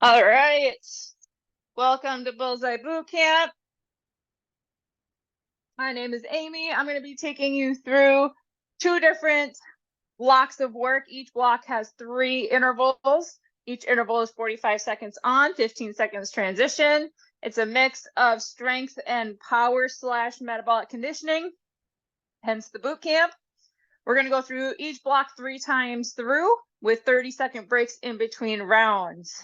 All right. Welcome to Bullseye Bootcamp. My name is Amy. I'm going to be taking you through 2 different blocks of work. Each block has 3 intervals. Each interval is 45 seconds on, 15 seconds transition. It's a mix of strength and power / metabolic conditioning, hence the boot camp. We're going to go through each block 3 times through with 30-second breaks in between rounds.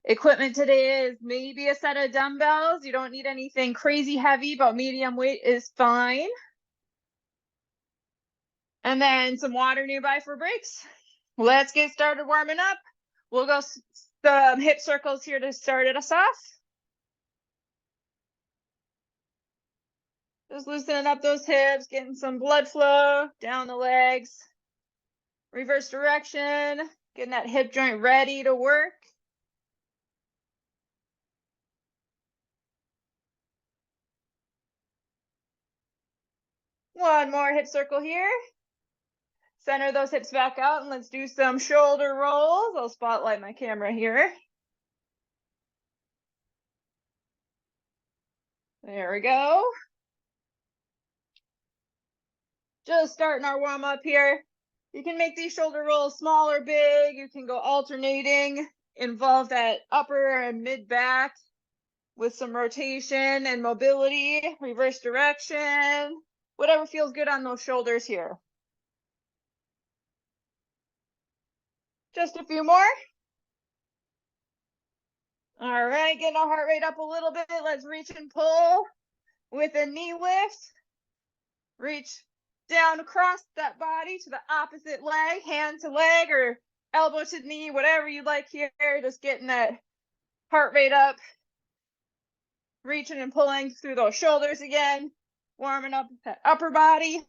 Equipment today is maybe a set of dumbbells. You don't need anything crazy heavy, but medium weight is fine. And then some water nearby for breaks. Let's get started warming up. We'll go some hip circles here to start us off. Just loosening up those hips, getting some blood flow down the legs. Reverse direction, getting that hip joint ready to work. One more hip circle here. Center those hips back out and let's do some shoulder rolls. I'll spotlight my camera here. There we go. Just starting our warm up here. You can make these shoulder rolls small or big. You can go alternating, involve that upper and mid back with some rotation and mobility, reverse direction, whatever feels good on those shoulders here. Just a few more. All right, getting our heart rate up a little bit. Let's reach and pull with a knee lift. Reach down across that body to the opposite leg, hand to leg or elbow to knee, whatever you like here. Just getting that heart rate up. Reaching and pulling through those shoulders again. Warming up that upper body.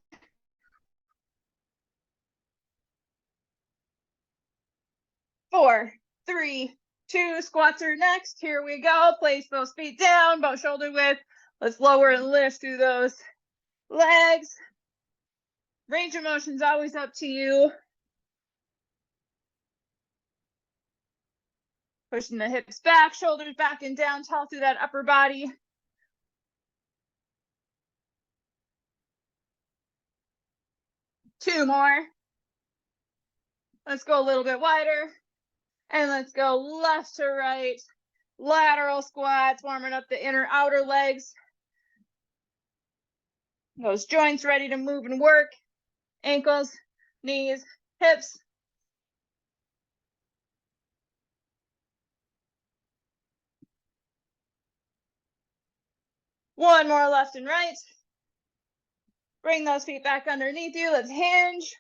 Four, three, two, squats are next. Here we go. Place those feet down, about shoulder width. Let's lower and lift through those legs. Range of motion is always up to you. Pushing the hips back, shoulders back and down, tall through that upper body. Two more. Let's go a little bit wider. And let's go left to right. Lateral squats, warming up the inner outer legs. Those joints ready to move and work. Ankles, knees, hips. One more left and right. Bring those feet back underneath you. Let's hinge.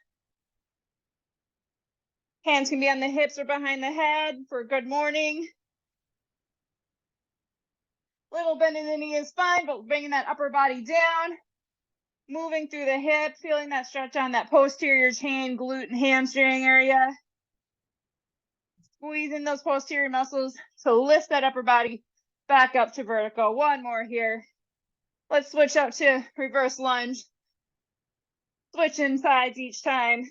Hands can be on the hips or behind the head for good morning. Little bend in the knee is fine, but bringing that upper body down. Moving through the hip, feeling that stretch on that posterior chain, glute and hamstring area. Squeezing those posterior muscles to lift that upper body back up to vertical. One more here. Let's switch up to reverse lunge. Switching sides each time.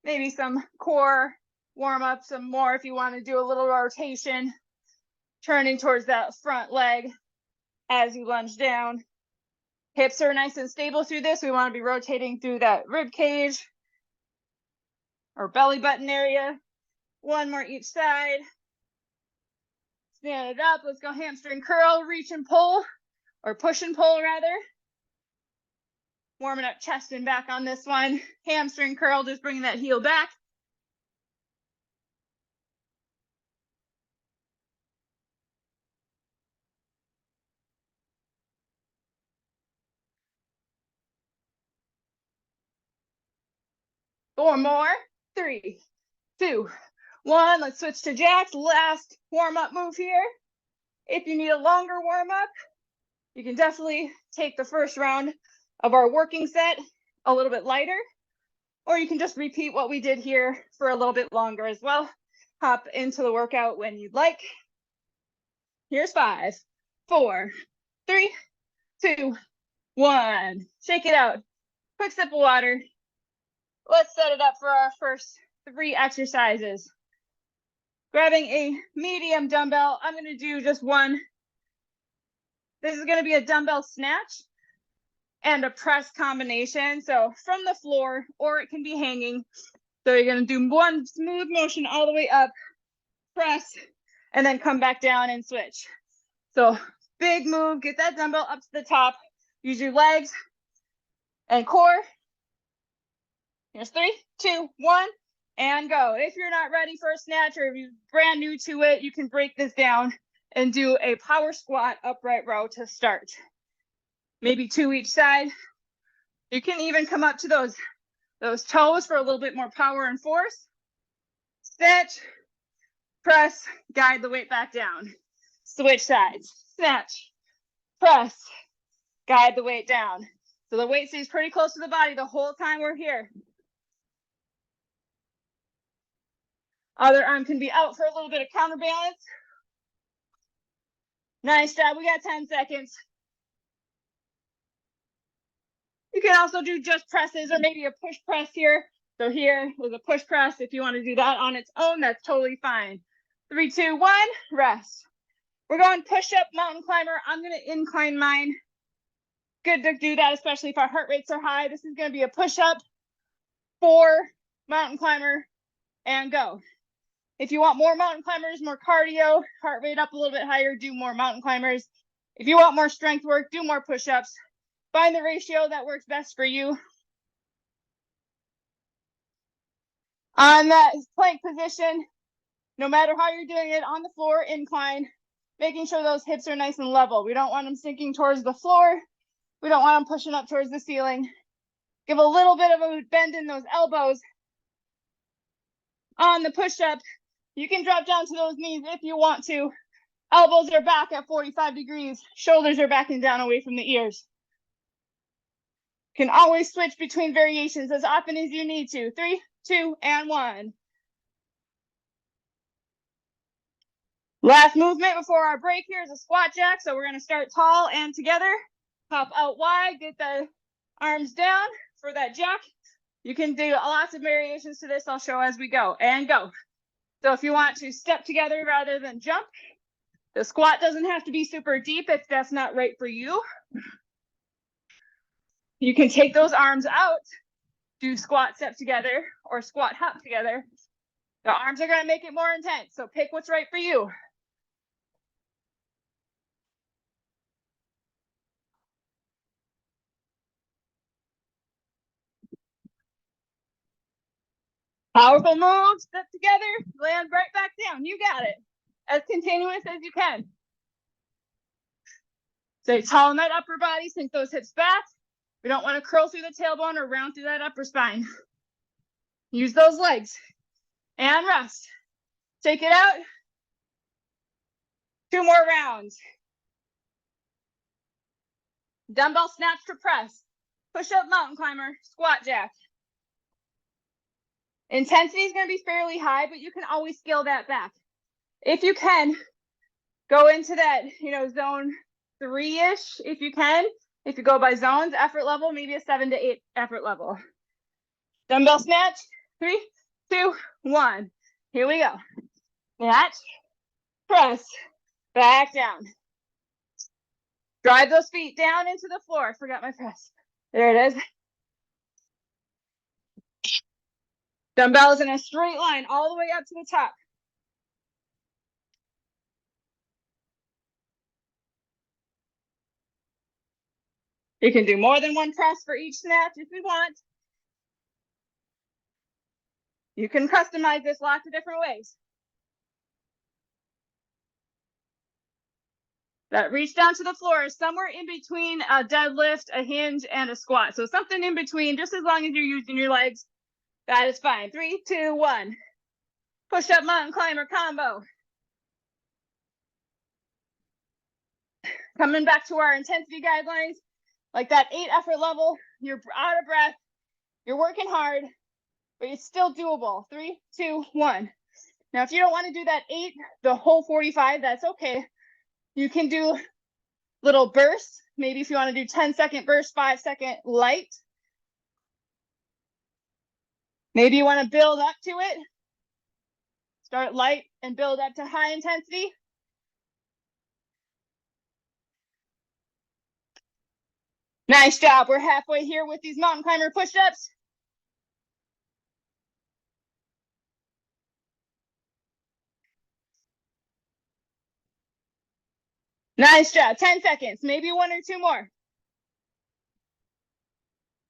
Maybe some core warm up some more if you want to do a little rotation. Turning towards that front leg as you lunge down. Hips are nice and stable through this. We want to be rotating through that rib cage or belly button area. One more each side. Stand it up. Let's go hamstring curl, reach and pull, or push and pull rather. Warming up chest and back on this one. Hamstring curl, just bringing that heel back. Four more. 3, 2, 1. Let's switch to jacks. Last warm-up move here. If you need a longer warm-up, you can definitely take the first round of our working set a little bit lighter, or you can just repeat what we did here for a little bit longer as well. Hop into the workout when you'd like. Here's 5, 4, 3, 2, 1. Shake it out. Quick sip of water. Let's set it up for our first 3 exercises. Grabbing a medium dumbbell, I'm going to do just one. This is going to be a dumbbell snatch and a press combination. So from the floor, or it can be hanging. So you're going to do one smooth motion all the way up, press, and then come back down and switch. So big move, get that dumbbell up to the top, use your legs and core. Here's 3, 2, 1, and go. If you're not ready for a snatch, or if you're brand new to it, you can break this down and do a power squat upright row to start. Maybe 2 each side. You can even come up to those toes for a little bit more power and force. Snatch, press, guide the weight back down. Switch sides. Snatch, press, guide the weight down. So the weight stays pretty close to the body the whole time we're here. Other arm can be out for a little bit of counterbalance. Nice job. We got 10 seconds. You can also do just presses or maybe a push press here. So here is a push press. If you want to do that on its own, that's totally fine. 3, 2, 1, rest. We're going push up mountain climber. I'm going to incline mine. Good to do that, especially if our heart rates are high. This is going to be a push up, 4, mountain climber, and go. If you want more mountain climbers, more cardio, heart rate up a little bit higher, do more mountain climbers. If you want more strength work, do more push-ups. Find the ratio that works best for you. On that plank position, no matter how you're doing it, on the floor, incline, making sure those hips are nice and level. We don't want them sinking towards the floor. We don't want them pushing up towards the ceiling. Give a little bit of a bend in those elbows. On the push-up, you can drop down to those knees if you want to. Elbows are back at 45 degrees. Shoulders are backing down away from the ears. You can always switch between variations as often as you need to. 3, 2, and 1. Last movement before our break here is a squat jack. So we're going to start tall and together. Pop out wide, get the arms down for that jack. You can do lots of variations to this. I'll show as we go. And go. So if you want to step together rather than jump, the squat doesn't have to be super deep if that's not right for you. You can take those arms out, do squat step together or squat hop together. The arms are going to make it more intense. So pick what's right for you. Powerful move, step together, land right back down. You got it. As continuous as you can. Stay tall in that upper body, sink those hips back. We don't want to curl through the tailbone or round through that upper spine. Use those legs. And rest. Take it out. 2 more rounds. Dumbbell snatch to press. Push up mountain climber, squat jack. Intensity is going to be fairly high, but you can always scale that back. If you can, go into that, zone 3-ish if you can. If you go by zones, effort level, maybe a 7 to 8 effort level. Dumbbell snatch, 3, 2, 1. Here we go. Snatch, press, back down. Drive those feet down into the floor. I forgot my press. There it is. Dumbbells in a straight line all the way up to the top. You can do more than one press for each snatch if you want. You can customize this lots of different ways. That reach down to the floor is somewhere in between a deadlift, a hinge, and a squat. So something in between, just as long as you're using your legs, that is fine. 3, 2, 1. Push up mountain climber combo. Coming back to our intensity guidelines, like that 8 effort level, you're out of breath, you're working hard, but it's still doable. 3, 2, 1. Now, if you don't want to do that 8, the whole 45, that's okay. You can do little bursts. Maybe if you want to do 10-second burst, 5-second light. Maybe you want to build up to it. Start light and build up to high intensity. Nice job. We're halfway here with these mountain climber push-ups. Nice job. 10 seconds, maybe 1 or 2 more.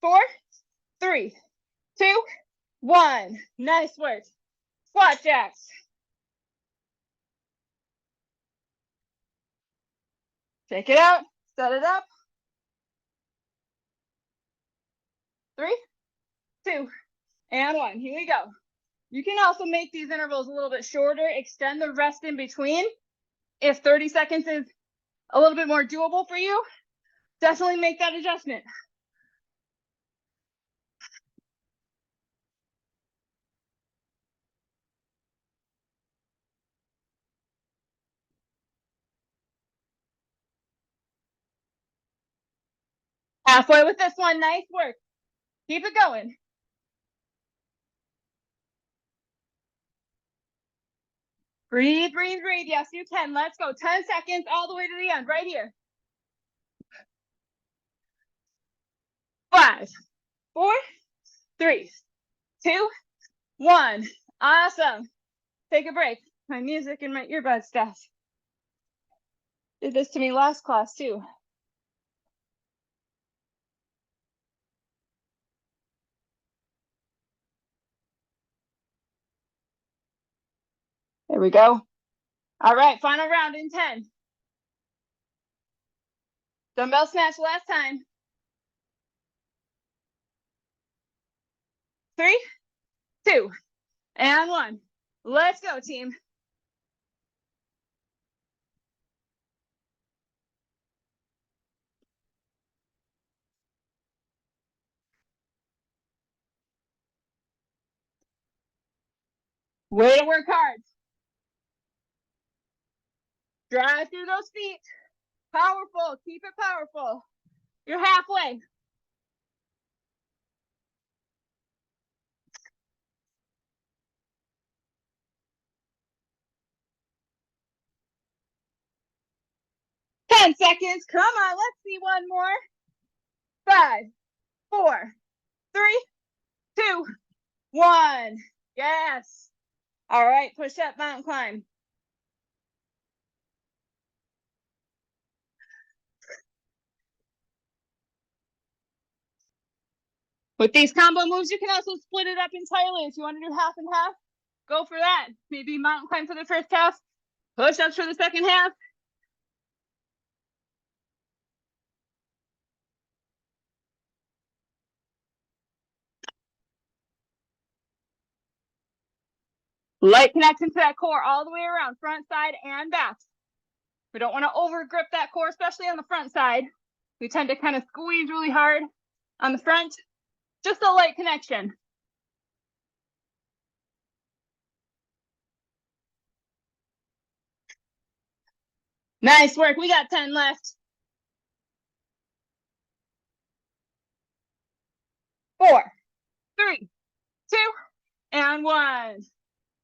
4, 3, 2, 1. Nice work. Squat jacks. Take it out, set it up. 3, 2, and 1. Here we go. You can also make these intervals a little bit shorter, extend the rest in between. If 30 seconds is a little bit more doable for you, definitely make that adjustment. Halfway with this one. Nice work. Keep it going. Breathe, breathe, breathe. Yes, you can. Let's go. 10 seconds all the way to the end, right here. 5, 4, 3, 2, 1. Awesome. Take a break. My music and my earbud stuff. Did this to me last class too. There we go. All right, final round in 10. Dumbbell snatch last time. 3, 2, and 1. Let's go, team. Way to work hard. Drive through those feet. Powerful. Keep it powerful. You're halfway. Ten seconds. Come on. Let's see one more. 5, 4, 3, 2, 1. Yes. All right. Push up, mountain climb. With these combo moves, you can also split it up entirely. If you want to do half and half, go for that. Maybe mountain climb for the first half, push-ups for the second half. Light connection to that core all the way around, front, side, and back. We don't want to over grip that core, especially on the front side. We tend to kind of squeeze really hard on the front. Just a light connection. Nice work. We got 10 left. 4, 3, 2, and 1.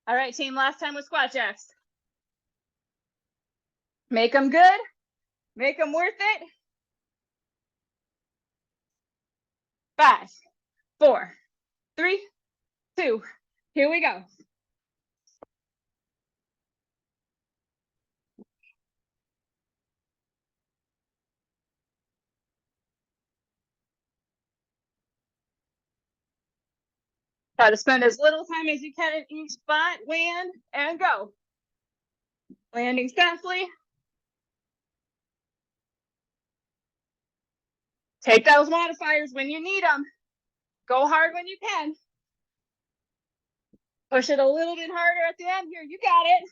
All right, team, last time with squat jacks. Make them good. Make them worth it. 5, 4, 3, 2. Here we go. Try to spend as little time as you can in each spot. Land and go. Landing softly. Take those modifiers when you need them. Go hard when you can. Push it a little bit harder at the end here. You got it.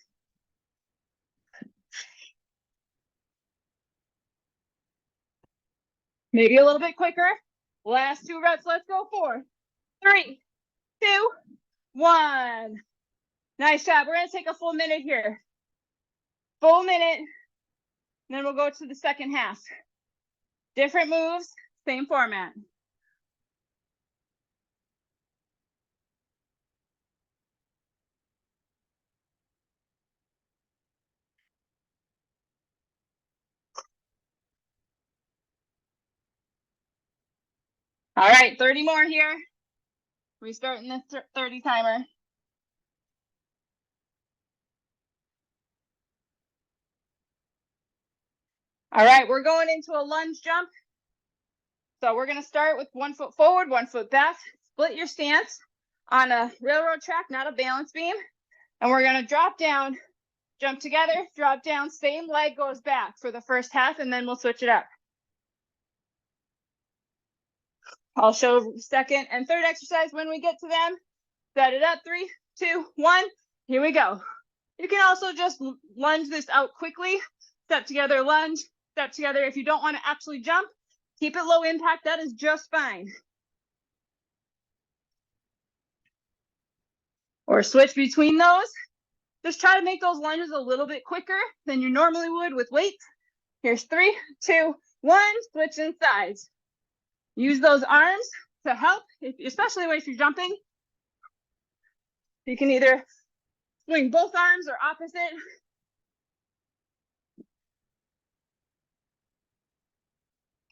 Maybe a little bit quicker. Last 2 reps. Let's go. 4, 3, 2, 1. Nice job. We're going to take a full minute here. Full minute. Then we'll go to the second half. Different moves, same format. All right, 30 more here. Restarting the 30 timer. All right, we're going into a lunge jump. So we're going to start with 1 foot forward, 1 foot back. Split your stance on a railroad track, not a balance beam. And we're going to drop down, jump together, drop down, same leg goes back for the first half, and then we'll switch it up. I'll show second and third exercise when we get to them. Set it up, 3, 2, 1, here we go. You can also just lunge this out quickly. Step together, lunge, step together. If you don't want to actually jump, keep it low impact, that is just fine. Or switch between those. Just try to make those lunges a little bit quicker than you normally would with weights. Here's 3, 2, 1, switching sides. Use those arms to help, especially if you're jumping. You can either swing both arms or opposite.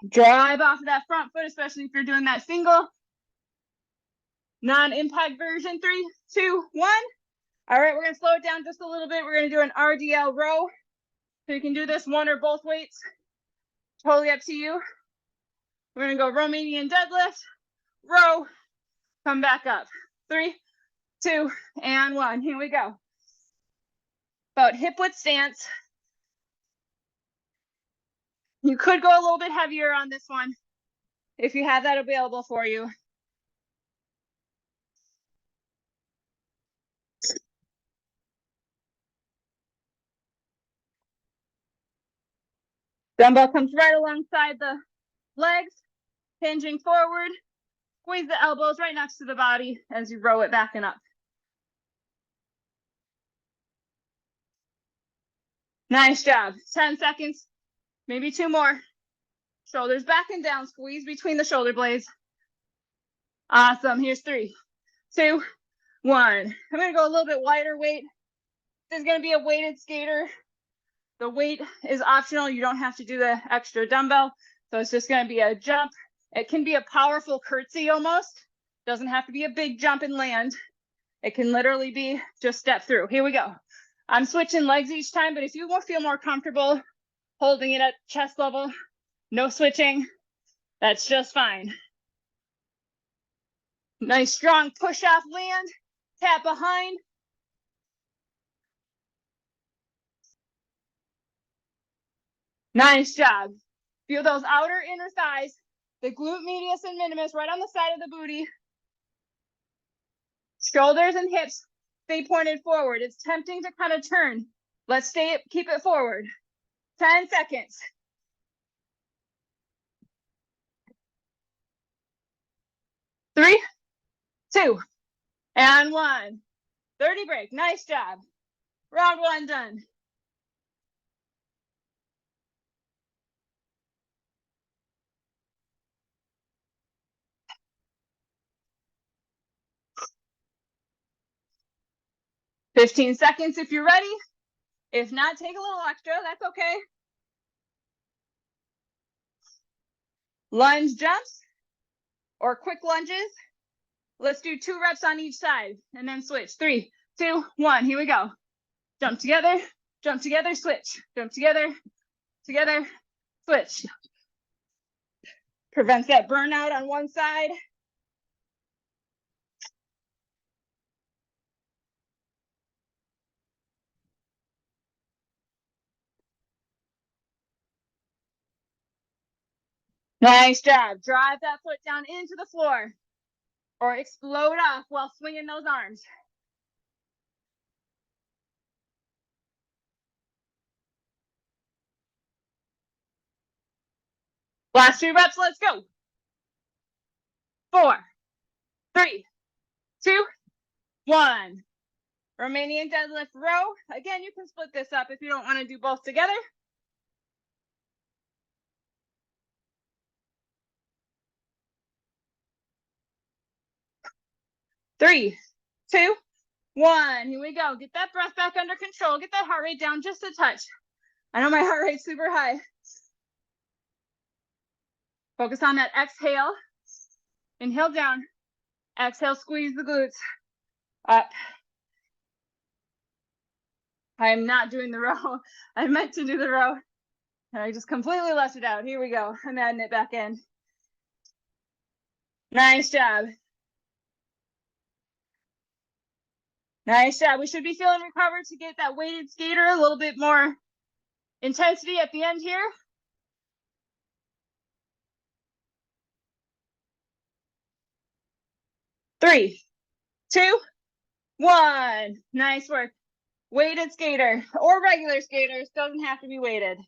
Drive off of that front foot, especially if you're doing that single. Non-impact version, 3, 2, 1. All right, we're gonna slow it down just a little bit. We're gonna do an RDL row. So you can do this one or both weights. Totally up to you. We're gonna go Romanian deadlift, row, come back up. 3, 2, and 1, here we go. About hip width stance. You could go a little bit heavier on this one if you have that available for you. Dumbbell comes right alongside the legs, hinging forward. Squeeze the elbows right next to the body as you row it back and up. Nice job. 10 seconds, maybe 2 more. Shoulders back and down, squeeze between the shoulder blades. Awesome, here's 3, 2, 1. I'm gonna go a little bit lighter weight. This is gonna be a weighted skater. The weight is optional. You don't have to do the extra dumbbell. So it's just gonna be a jump. It can be a powerful curtsy almost. Doesn't have to be a big jump and land. It can literally be just step through. Here we go. I'm switching legs each time, but if you feel more comfortable holding it at chest level, no switching, that's just fine. Nice strong push off land, tap behind. Nice job. Feel those outer inner thighs, the glute medius and minimus right on the side of the booty. Shoulders and hips stay pointed forward. It's tempting to kind of turn. Let's keep it forward. 10 seconds. 3, 2, and 1. 30 break. Nice job. Round 1 done. $15 seconds if you're ready. If not, take a little extra. That's okay. Lunge jumps or quick lunges. Let's do 2 reps on each side and then switch. 3, 2, 1. Here we go. Jump together, switch. Jump together, switch. Prevents that burnout on one side. Nice job. Drive that foot down into the floor or explode off while swinging those arms. Last 2 reps, let's go. 4, 3, 2, 1. Romanian deadlift row. Again, you can split this up if you don't want to do both together. 3, 2, 1. Here we go. Get that breath back under control. Get that heart rate down just a touch. I know my heart rate's super high. Focus on that exhale. Inhale down. Exhale, squeeze the glutes. Up. I am not doing the row. I meant to do the row. And I just completely left it out. Here we go. I'm adding it back in. Nice job. Nice job. We should be feeling recovered to get that weighted skater a little bit more intensity at the end here. 3, 2, 1. Nice work. Weighted skater or regular skaters, doesn't have to be weighted.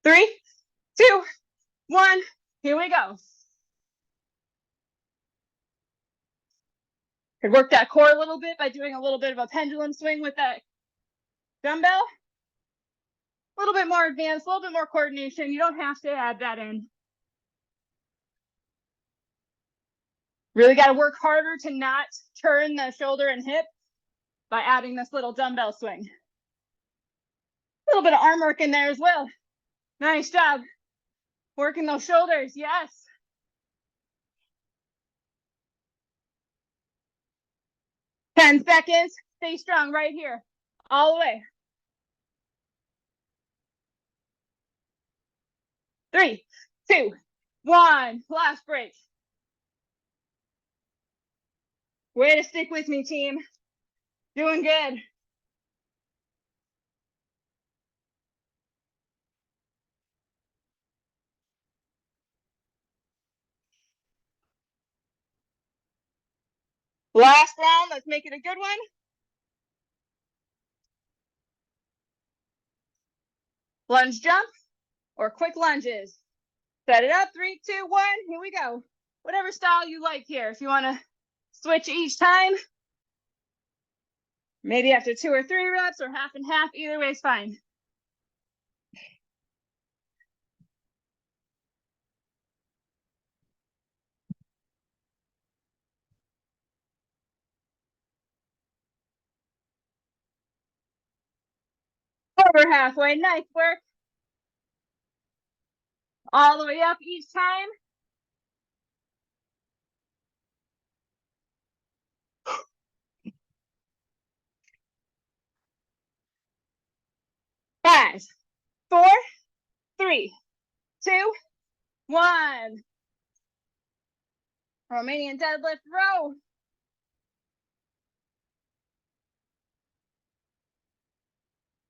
Three, 2, 1. Here we go. Could work that core a little bit by doing a little bit of a pendulum swing with that dumbbell. A little bit more advanced, a little bit more coordination. You don't have to add that in. Really got to work harder to not turn the shoulder and hip by adding this little dumbbell swing. A little bit of arm work in there as well. Nice job. Working those shoulders, yes. 10 seconds. Stay strong right here. All the way. 3, 2, 1. Last break. Way to stick with me, team. Doing good. Last round. Let's make it a good one. Lunge jump or quick lunges. Set it up. 3, 2, 1. Here we go. Whatever style you like here. If you want to switch each time, maybe after 2 or 3 reps or half and half, either way is fine. Over halfway. Nice work. All the way up each time. Five, 4, 3, 2, 1. Romanian deadlift row.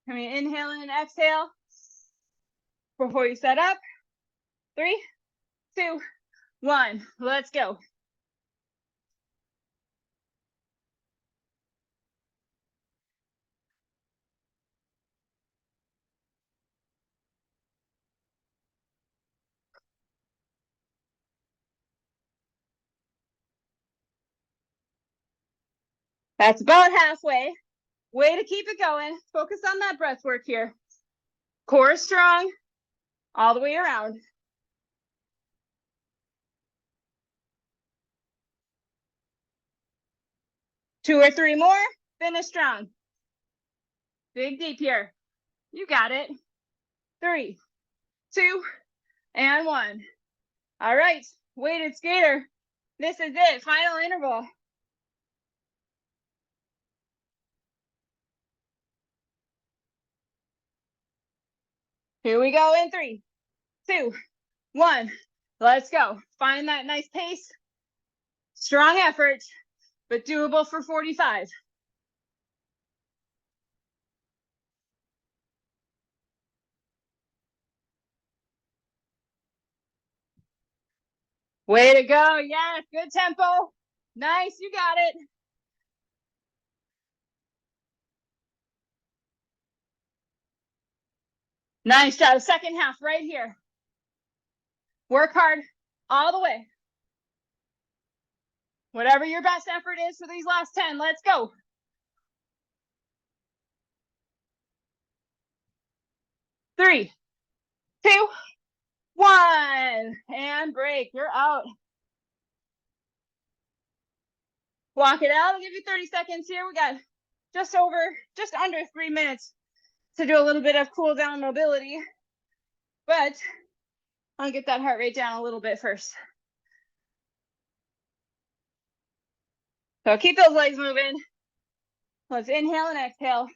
Can we inhale and exhale before you set up? 3, 2, 1. Let's go. That's about halfway. Way to keep it going. Focus on that breath work here. Core strong all the way around. 2 or 3 more. Finish strong. Big deep here. You got it. 3, 2, and 1. All right, weighted skater. This is it. Final interval. Here we go in 3, 2, 1. Let's go. Find that nice pace. Strong effort, but doable for 45. Way to go. Yes, good tempo. Nice, you got it. Nice job. Second half right here. Work hard all the way. Whatever your best effort is for these last 10, let's go. 3, 2, 1, and break. You're out. Walk it out. I'll give you 30 seconds here. We got just under 3 minutes to do a little bit of cool down mobility, but I'll get that heart rate down a little bit first. So keep those legs moving. Let's inhale and exhale.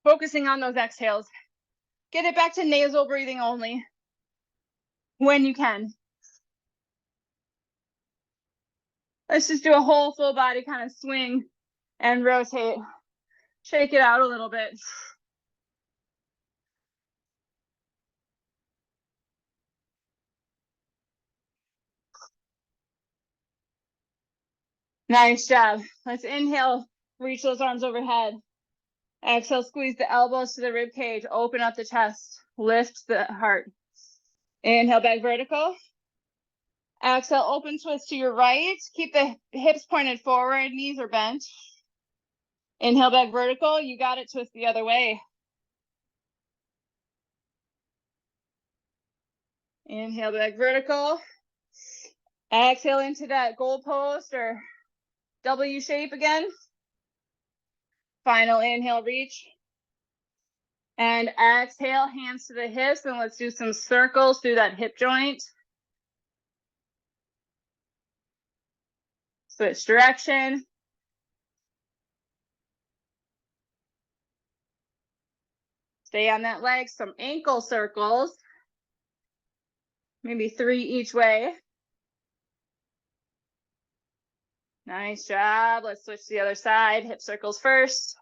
Focusing on those exhales. Get it back to nasal breathing only when you can. Let's just do a whole full body kind of swing and rotate. Shake it out a little bit. Nice job. Let's inhale, reach those arms overhead. Exhale, squeeze the elbows to the rib cage, open up the chest, lift the heart. Inhale, back vertical. Exhale, open twist to your right. Keep the hips pointed forward, knees are bent. Inhale, back vertical. You got it, twist the other way. Inhale, back vertical. Exhale into that goalpost or W shape again. Final inhale, reach. And exhale, hands to the hips, and let's do some circles through that hip joint. Switch direction. Stay on that leg, some ankle circles. Maybe 3 each way. Nice job. Let's switch to the other side. Hip circles first.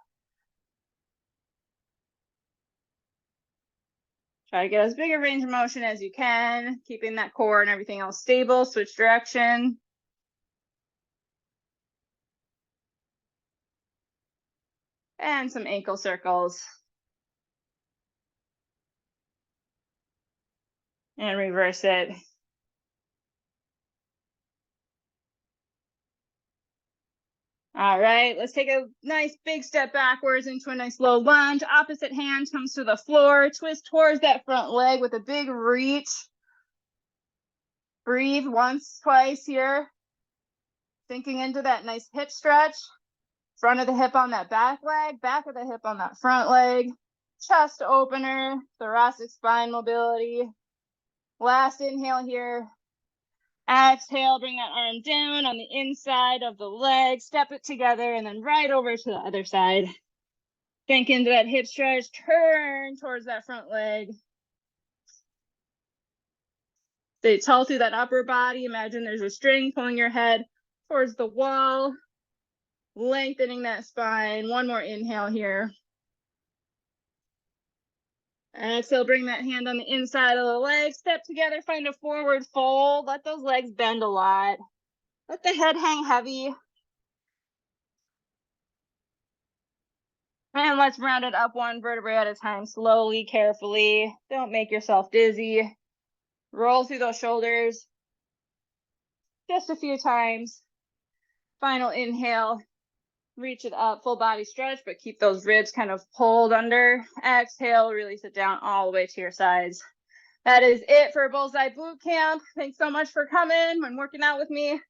Try to get as big a range of motion as you can, keeping that core and everything else stable. Switch direction. And some ankle circles. And reverse it. All right, let's take a nice big step backwards into a nice low lunge. Opposite hand comes to the floor. Twist towards that front leg with a big reach. Breathe once, twice here. Sinking into that nice hip stretch. Front of the hip on that back leg, back of the hip on that front leg. Chest opener, thoracic spine mobility. Last inhale here. Exhale, bring that arm down on the inside of the leg, step it together, and then right over to the other side. Sink into that hip stretch, turn towards that front leg. Stay tall through that upper body. Imagine there's a string pulling your head towards the wall, lengthening that spine. One more inhale here. Exhale, bring that hand on the inside of the leg, step together, find a forward fold. Let those legs bend a lot. Let the head hang heavy. And let's round it up one vertebrae at a time, slowly, carefully. Don't make yourself dizzy. Roll through those shoulders. Just a few times. Final inhale. Reach it up, full body stretch, but keep those ribs kind of pulled under. Exhale, release it down all the way to your sides. That is it for Bullseye Bootcamp. Thanks so much for coming and working out with me. If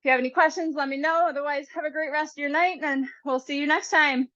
you have any questions, let me know. Otherwise, have a great rest of your night, and we'll see you next time.